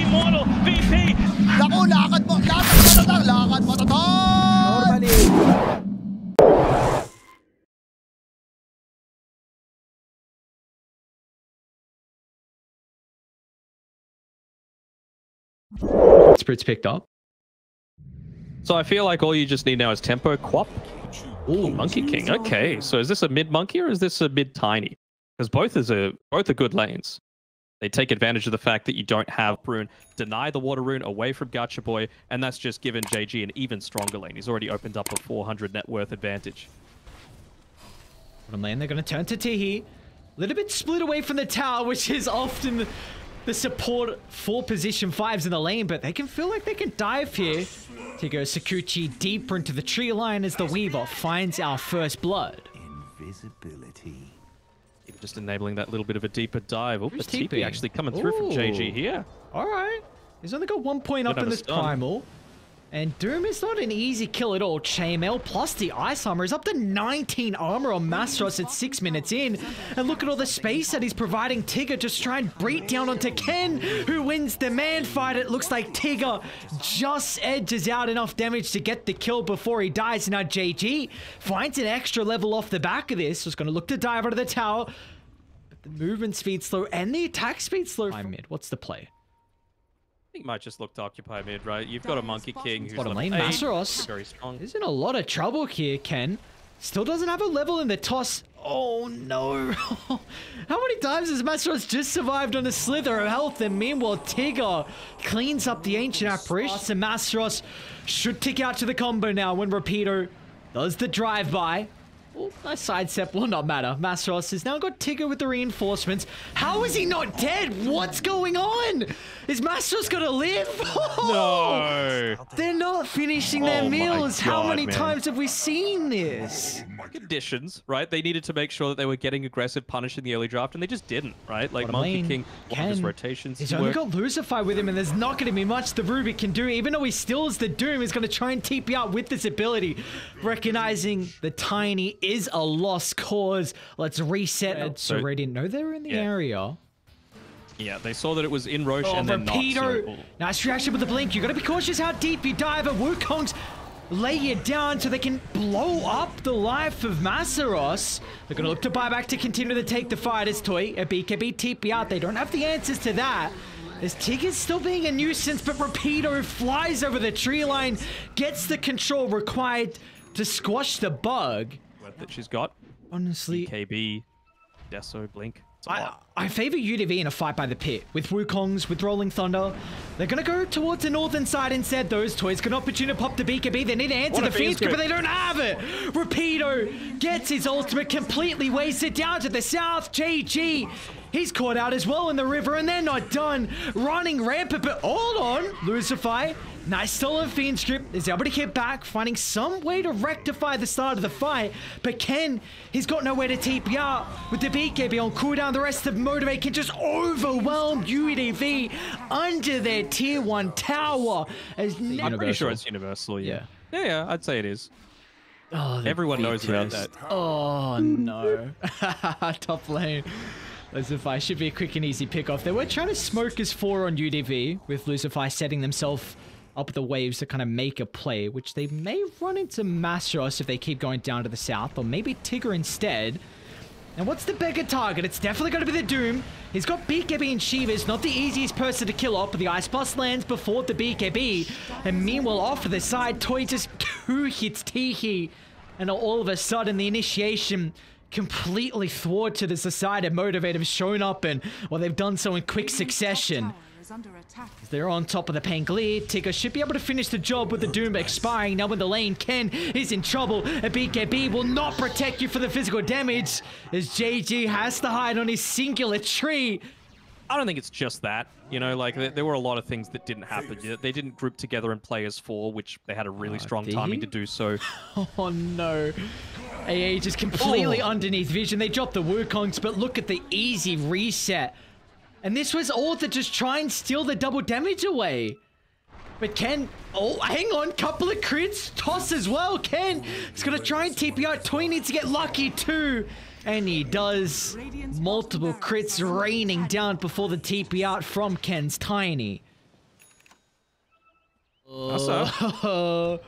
Immortal, VP. Naku, lakad mo tatang. Normally. Sprit's picked up. So I feel like all you just need now is tempo, quap. Ooh, Monkey King. Okay, so is this a mid monkey or is this a mid tiny? Because both are good lanes. They take advantage of the fact that you don't have rune, deny the water rune away from Gacha Boy, and that's just given JG an even stronger lane. He's already opened up a 400 net worth advantage. Bottom lane, they're going to turn to Tihi. A little bit split away from the tower, which is often the support for position 5s in the lane, but they can feel like they can dive here. Tigo Sakuchi deeper into the tree line as the Weaver finds our first blood. Invisibility. Just enabling that little bit of a deeper dive. Oh, the TP? TP actually coming through from JG here. Alright. He's only got 1 point up in this primal. And Doom is not an easy kill at all. Chainmail plus the Ice Armor is up to 19 armor on Mastros at 6 minutes in. And look at all the space that he's providing. Tigger just trying to break down onto Ken, who wins the man fight. It looks like Tigger just edges out enough damage to get the kill before he dies. Now JG finds an extra level off the back of this. Just going to look to dive out of the tower. But the movement speed slow and the attack speed slow. Mid. What's the play? I think might just look to occupy mid, right? You've got a Monkey King who's bottom level lane. 8, Masaros very strong. is in a lot of trouble here, Ken. Still doesn't have a level in the toss. Oh no. How many times has Masaros just survived on a slither of health? And meanwhile, Tigger cleans up the Ancient Apparition. And Masaros should tick out to the combo now when Rapido does the drive-by. Oh, nice sidestep will not matter. Masaros has now got Tigger with the reinforcements. How is he not dead? What's going on? Is Masaros gonna live? No. They're not finishing their meals. How many times have we seen this? Conditions, right? They needed to make sure that they were getting aggressive punish in the early draft, and they just didn't, right? Like Monkey King, one of his rotations. He's only got Lucifer with him, and there's not going to be much the Ruby can do. Even though he steals the Doom, he's going to try and TP out with this ability. Recognizing the Tiny is a lost cause. Let's reset. So they didn't know they were in the area. Yeah, they saw that it was in Roche and then not. So, nice reaction with the blink. You got to be cautious how deep you dive. And Wukong's lay it down so they can blow up the life of Masaros. They're going to look to buy back to continue to take the fight as Toy. A BKB TP out. They don't have the answers to that. As Tigger's still being a nuisance, but Rapido flies over the tree line, gets the control required to squash the bug. That she's got. Honestly. BKB, Deso, Blink. I favor UDV in a fight by the pit. With Wukongs, with Rolling Thunder. They're going to go towards the northern side instead. Those Toys get an opportunity to pop the BKB. They need to answer the Fiend Script, but they don't have it. Rapido gets his ultimate completely wasted down to the south. JG, he's caught out as well in the river, and they're not done. Running rampant, but hold on. Lucify. Nice stolen Fiend Script is able to get back, finding some way to rectify the start of the fight. But Ken, he's got nowhere to TP out. With the BKB on cooldown, the rest of Motivate can just overwhelm UDV under their tier 1 tower. I'm pretty sure it's universal, yeah. Yeah, I'd say it is. Oh, everyone knows about that. Oh no. Top lane. Lucify should be a quick and easy pick off. They were trying to smoke his 4 on UDV, with Lucify setting themselves up the waves to kind of make a play, which they may run into Mastros if they keep going down to the south, or maybe Tigger instead. And what's the bigger target? It's definitely going to be the Doom. He's got BKB and Shivas, not the easiest person to kill off, but the Ice Blast lands before the BKB. And meanwhile, off to the side, Toy just 2 hits Tihi, and all of a sudden the initiation completely thwarted as the side of Motivate have shown up, and well, they've done so in quick succession. They're on top of the Pangolier. Tigger should be able to finish the job with the Doom expiring. Now in the lane, Ken is in trouble. A BKB will not protect you for the physical damage, as JG has to hide on his singular tree. I don't think it's just that. You know, like, there were a lot of things that didn't happen. They didn't group together and play as 4, which they had a really strong timing to do so. Oh no. AA just completely underneath vision. They dropped the Wukongs, but look at the easy reset. And this was all to just try and steal the double damage away. But Ken, oh, hang on, couple of crits, toss as well. Ken is going to try and TP out. Toy needs to get lucky too. And he does. Multiple crits raining down before the TP out from Ken's Tiny. All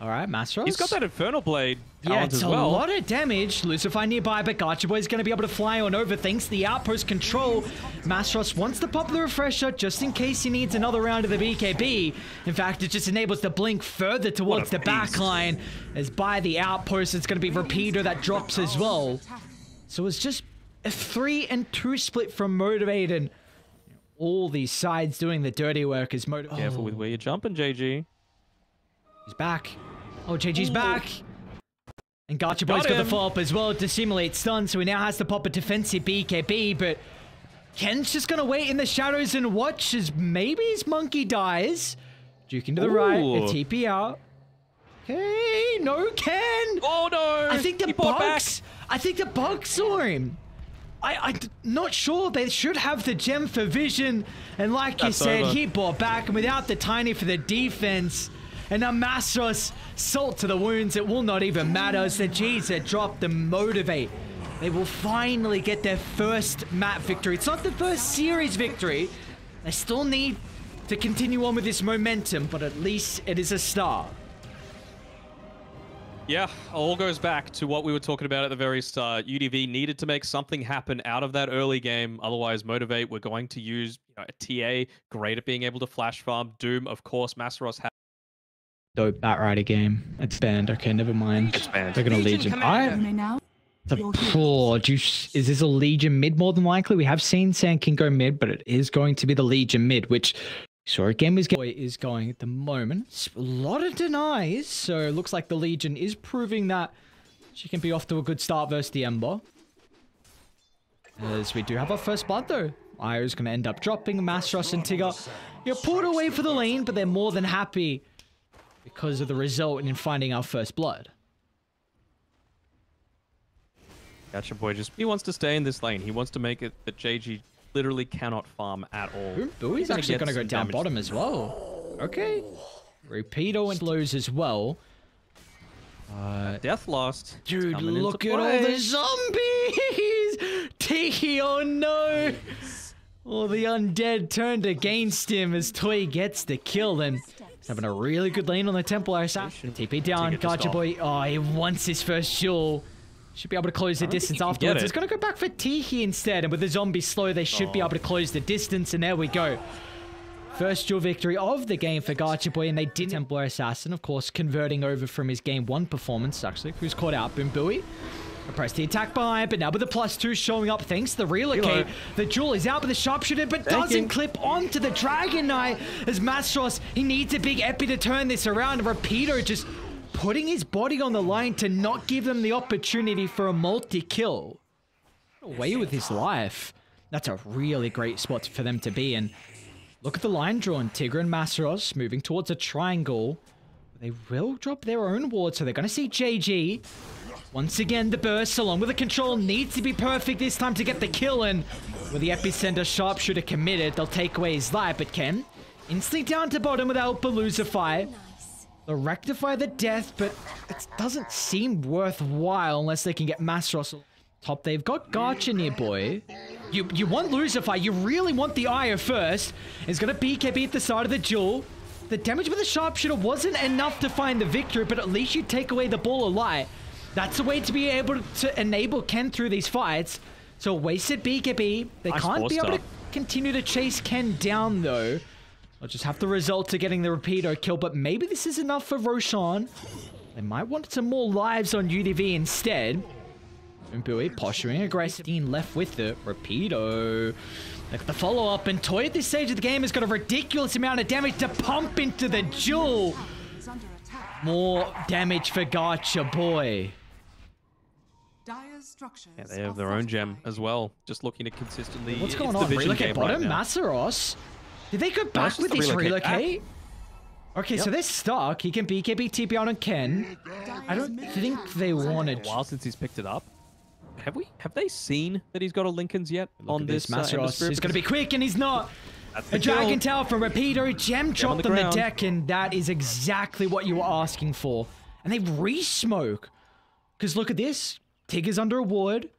right, Mastros. He's got that Infernal Blade Yeah, talent it's as a well. lot of damage. Lucify nearby, but Gotcha-Boy's going to be able to fly on over thanks to the outpost control. Mastros wants to pop the refresher just in case he needs another round of the BKB. In fact, it just enables the blink further towards the back line. As by the outpost, it's going to be Repeater that drops as well. So it's just a 3-2 split from Motivate, and all these sides doing the dirty work as Motivate. Careful with where you're jumping, JG. He's back. Oh, JG's back. And Gotcha-Boy's got the follow-up as well to simulate stun, so he now has to pop a defensive BKB, but Ken's just gonna wait in the shadows and watch as maybe his monkey dies. Duking to the right, a TP out. Okay, no Ken! Oh no! I think the bugs saw him. I'm not sure. They should have the gem for vision, and like you said, he bought back, and without the tiny for the defense, and now Mastros, salt to the wounds, it will not even matter as the G's that drop the Motivate. They will finally get their first map victory. It's not the first series victory. They still need to continue on with this momentum, but at least it is a start. Yeah, all goes back to what we were talking about at the very start. UDV needed to make something happen out of that early game. Otherwise, Motivate were going to use a TA, great at being able to flash farm. Doom, of course, Masteros had. Dope Batrider game. It's banned. Okay, never mind. It's banned. They're gonna Legion. Is this a Legion mid more than likely? We have seen Sand King go mid, but it is going to be the Legion mid, which short game is going at the moment. It's a lot of denies, so it looks like the Legion is proving that she can be off to a good start versus the Ember. As we do have our first blood though. Ira's gonna end up dropping. Mastros and Tigger, you're pulled away for the lane, but they're more than happy because of the result and in finding our first blood. Gotcha-Boy he wants to stay in this lane. He wants to make it that JG literally cannot farm at all. Booey's actually going to go down bottom as well. Okay. Repeato and blows as well. Death Lost. Dude, look at all the zombies! Tiki, oh no! All the undead turned against him as Toy gets the kill, and he's having a really good lane on the Templar assassin. TP down, Gotcha-Boy. Oh, he wants his first duel. Should be able to close the distance afterwards. It's going to go back for Tiki instead, and with the zombies slow, they should be able to close the distance, and there we go. First duel victory of the game for Gotcha-Boy, and they did Templar Assassin, of course, converting over from his Game 1 performance, actually, who's caught out. Boom Booey. Press the attack behind, but now with the +2 showing up thanks to the relocate. The jewel is out with the sharpshooter, but doesn't clip onto the Dragon Knight as Mastros, he needs a big epi to turn this around. Repeater just putting his body on the line to not give them the opportunity for a multi-kill. Away with his life. That's a really great spot for them to be in. Look at the line drawn. Tigger and Mastros moving towards a triangle. They will drop their own ward, so they're going to see JG. Once again, the burst along with the control needs to be perfect this time to get the kill, and with the epicenter sharpshooter committed, they'll take away his life, but Ken instantly down to bottom without Belusify. They'll rectify the death, but it doesn't seem worthwhile unless they can get Mastros top. They've got Gotcha nearby. You want Lucify, you really want the Ire first. It's gonna BKB at the side of the duel. The damage with the sharpshooter wasn't enough to find the victory, but at least you take away the ball of light. That's a way to be able to enable Ken through these fights. So wasted BKB. They can't be able to continue to chase Ken down though. They'll just have the result to getting the Repeato kill, but maybe this is enough for Roshan. They might want some more lives on UDV instead. Booey posturing aggressive. Dean left with the Repeato. Like the follow-up, and Toy at this stage of the game has got a ridiculous amount of damage to pump into the jewel. More damage for Gotcha-Boy. Yeah, they have their own gem as well. Just looking to consistently. What's going on? Relocate bottom? Masaros? Did they go back with this relocate? Okay, so they're stuck. He can BKB TP on Ken. I don't think they wanted. A while since he's picked it up. Have they seen that he's got a Lincoln's yet on this? Masaros is going to be quick, and he's not. A Dragon Tower from Repeater, gem dropped on the deck, and that is exactly what you were asking for. And they re-smoke. Because look at this. Tigger's under a ward.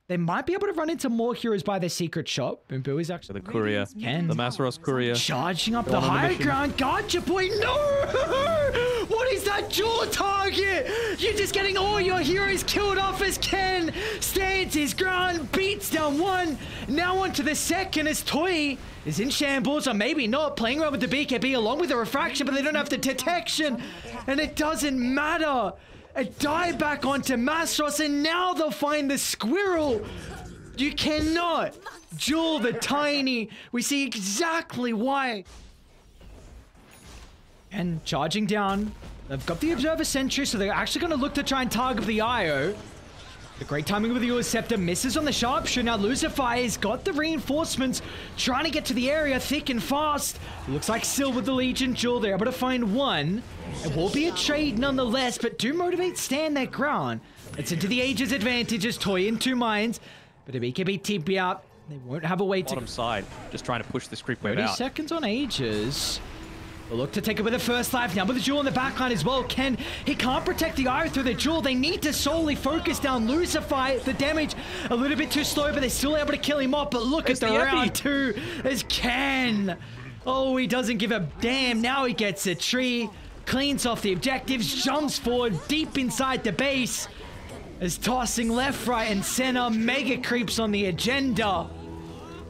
They might be able to run into more heroes by their secret shop. Boo is actually The courier. Ken. The Masaros courier. Charging up the Going on a high mission. ground. Gotcha, boy. No! What is that dual target? You're just getting all your heroes killed off as Ken stands his ground, beats down one. Now on to the second as Toy is in shambles, or maybe not, playing around with the BKB along with the refraction, but they don't have the detection. And it doesn't matter. A dive back onto Mastros, and now they'll find the squirrel. You cannot duel the tiny. We see exactly why. And charging down. They've got the Observer Sentry, so they're actually going to look to try and target the IO. The great timing with the Ur Scepter misses on the Sharpshooter. Now Lucifer has got the reinforcements, trying to get to the area thick and fast. It looks like Sil with the Legion Jewel, they're able to find one. It will be a trade nonetheless, but do Motivate stand their ground. It's into the Aegis advantage as Toy in 2 mines, but a BKB TP out. They won't have a way to... Bottom side, just trying to push this creep wave 30 out. seconds on Aegis. They'll look to take it with the first life. Now with the Jewel in the backline as well. Ken, he can't protect the Eye through the Jewel. They need to solely focus down Lucify. The damage a little bit too slow, but they're still able to kill him off. But look at the round 2 as Ken. Oh, he doesn't give a damn. Now he gets a tree, cleans off the objectives, jumps forward deep inside the base. Is tossing left, right, and center. Mega creeps on the agenda.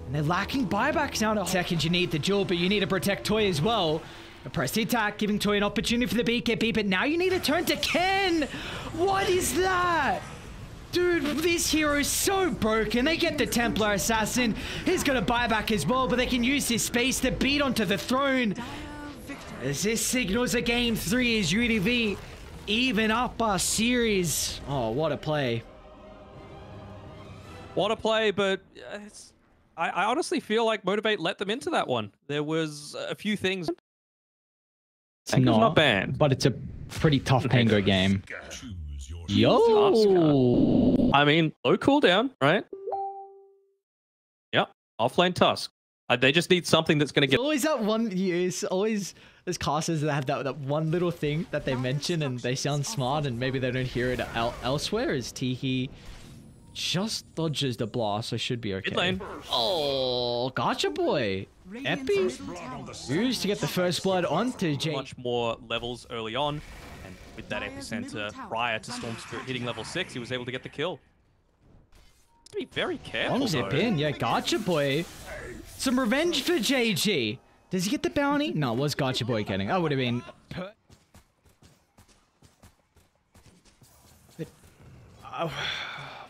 And they're lacking buybacks now. Second, you need the Jewel, but you need to protect Toy as well. Press the attack, giving Toy an opportunity for the BKB, but now you need to turn to Ken! What is that? Dude, this hero is so broken. They get the Templar Assassin. He's got a buyback as well, but they can use this space to beat onto the throne. As this signals a game 3 as UDV even up our series. Oh, what a play. What a play, but I honestly feel like Motivate let them into that one. There was a few things. It's Pango's not banned. but it's a pretty tough Pango game. Yo! I mean, low cooldown, right? Yep, offlane Tusk. They just need something that's going to get... Always that one, it's always there's casters that have that one little thing that they mention and they sound smart and maybe they don't hear it elsewhere. Is Teehee just dodges the blast, so should be okay. Mid lane. Oh, gotcha, boy. Epi used to get the first blood onto Jay. Much more levels early on, and with that epicenter prior to Storm Spirit hitting level 6, he was able to get the kill. Be very careful. Long zip in, yeah, gotcha, boy. Some revenge for JG. Does he get the bounty? No, it was gotcha, boy getting. That would have been.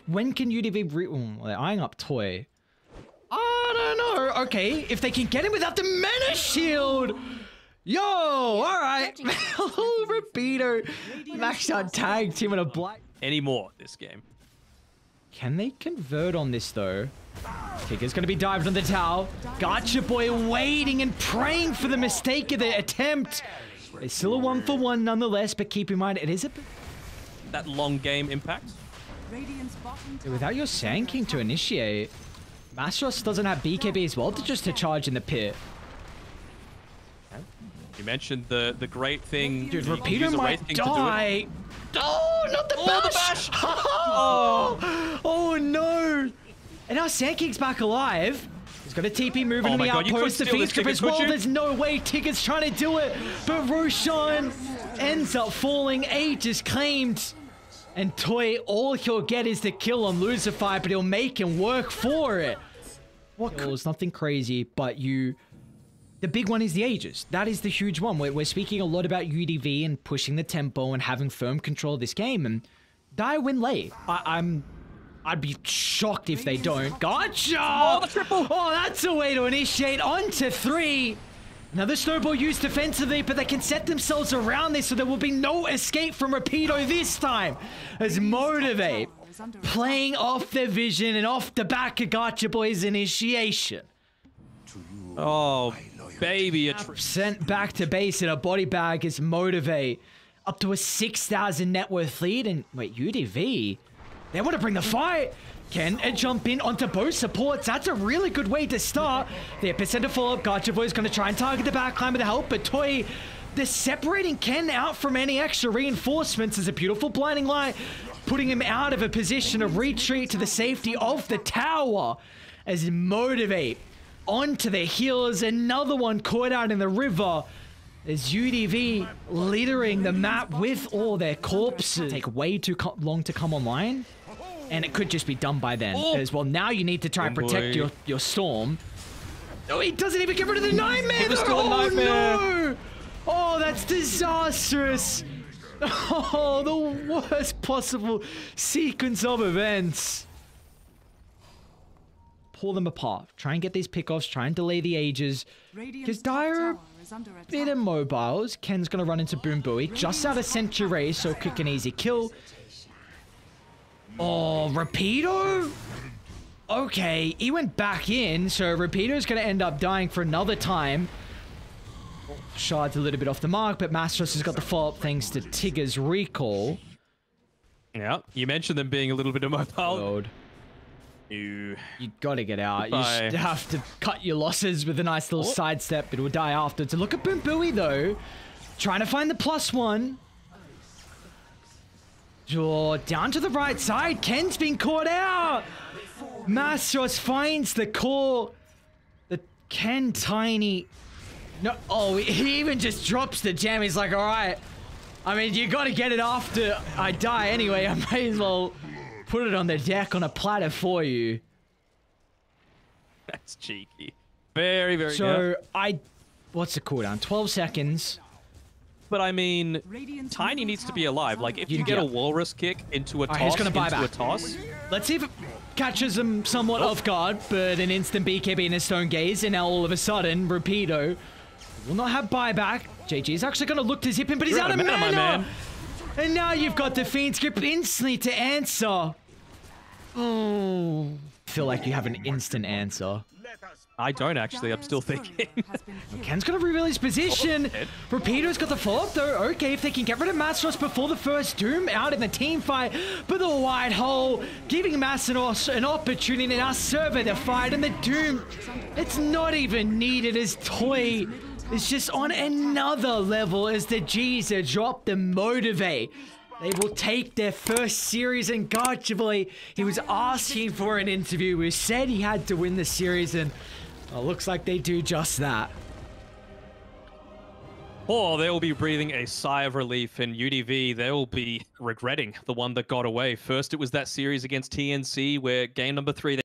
When can UDV they're eyeing up Toy? I don't know. Okay, if they can get him without the Menace Shield. Yo, all right. Repeater. Maxed out tag team in a black. Anymore this game. Can they convert on this though? Kicker's gonna be dived on the tower. Gotcha, boy, waiting and praying for the mistake of the attempt. It's still a 1-for-1 nonetheless, but keep in mind it is a. That long game impact. Without your Sand King to initiate, Mastros doesn't have BKB as well to charge in the pit. You mentioned the great thing. Dude, you Repeater use a might Wraith King to do it. die. Oh, not the bash! Oh no! And now Sand King's back alive. He's got a TP moving Oh in my the God, you outpost. The couldn't steal Feast this, Grip Tigger, as could well. you? There's no way Tigger's trying to do it. But Roshan ends up falling. Aegis claimed. And Toy, all he'll get is the kill on Lucifer, but he'll make him work for it. What kills? Nothing crazy, but you... The big one is the Aegis. That is the huge one. We're speaking a lot about UDV and pushing the tempo and having firm control of this game. And die win late. I'd be shocked if they don't. Gotcha! Oh, the triple! Oh, that's a way to initiate. On to 3. Another snowball used defensively, but they can set themselves around this so there will be no escape from Rapido this time. As Motivate playing off their vision and off the back of Gotcha Boy's initiation. Oh, baby. Sent back to base in a body bag as Motivate up to a 6,000 net worth lead. And wait, UDV? They want to bring the fight. Can jump in onto both supports. That's a really good way to start. The epicenter follow-up. Gotcha Boy is going to try and target the backline with the help, but Toy, they're separating Ken out from any extra reinforcements. Is a beautiful blinding light. putting him out of a position of retreat to the safety of the tower as Motivate onto the healers. Another one caught out in the river as UDV littering the map with all their corpses. Take way too long to come online, and it could just be done by then as well. Now you need to try and protect your Storm. Oh, he doesn't even get rid of the Nightmare! No! Oh, that's disastrous! Oh, the worst possible sequence of events. Pull them apart. Try and get these pickoffs. Try and delay the ages. Because Dire a bit immobiles. Ken's going to run into Boom Buoy. Just out of Sentry Ray, so quick and easy kill. Oh, Rapido? Okay, he went back in, so Rapido's going to end up dying for another time. Shard's a little bit off the mark, but Mastros has got the follow-up thanks to Tigger's recall. Yeah, you mentioned them being a little bit immobile. Lord. You gotta get out. You should have to cut your losses with a nice little sidestep. It will die afterwards. Look at Boom Buoy though. Trying to find the +1. Oh, down to the right side. Ken's been caught out. Mastros finds the core. The Ken Tiny. No, oh, he even just drops the gem. He's like, all right. I mean, you gotta get it after I die anyway. I may as well put it on the deck on a platter for you. That's cheeky. Very, very So, what's the cooldown? 12 seconds. But I mean, Tiny needs to be alive. Like, if you get a walrus kick into a toss, Let's see if it catches him somewhat off guard, but an instant BKB and a Stone Gaze, and now all of a sudden, Rapido will not have buyback. JG is actually going to look to zip him, but he's out of mana! My man. And now you've got the Fiend's Grip instantly to answer. Oh. I feel like you have an instant answer. I don't actually, I'm still thinking. Ken's gonna reveal his position. Rapido's got the follow-up though. Okay, if they can get rid of Mastros before the first Doom out in the team fight, but the white hole giving Mastros an opportunity to now survey the fight, and the Doom, it's not even needed as Toy is just on another level as the G's are dropped the Motivate. They will take their first series, and Garchibly, he was asking for an interview. We said he had to win the series, and looks like they do just that. Or they will be breathing a sigh of relief, and UDV, they will be regretting the one that got away. First, it was that series against TNC where game number 3...